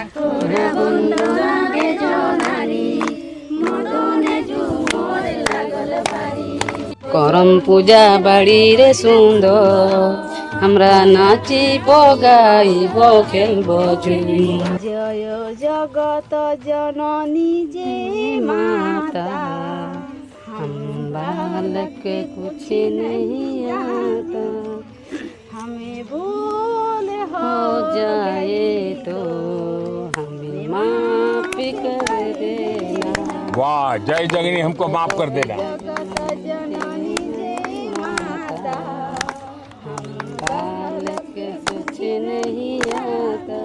আখড়া বন্দনা বেজনারি মদনে ঝুমর লাগল ভারি করম পূজা বাড়ি রে সুন্দর আমরা নাচিব গাইব খেলব ঝুলি জয় জগত জননী যে মাতা हम बालक कुछ नहीं आता हमें भूल हो जाए तो हमें माफ कर देना वाह जय जगनी हमको माफ कर देना जननी जय माता हम बालक कुछ नहीं आता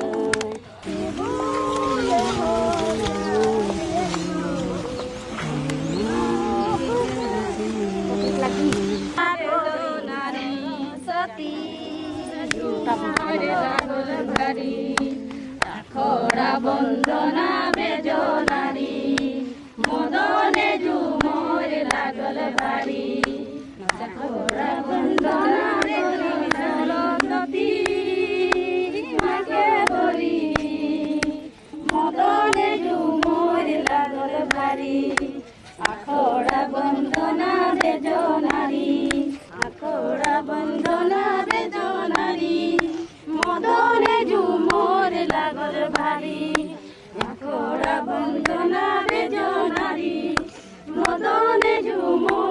আখড়া বন্দনা বেজনারি মদনে ঝুমর লাগল ভারি আখড়া বন্দনা বেজনারি মাকে বলি মদনে ঝুমর লাগল ভারি আখড়া বন্দনা বেজনারি আখড়া বন্দনা বেজনারি মদনে ঝুমর লাগল ভারি আখড়া বন্দনা বেজনারি মদনে ঝুমর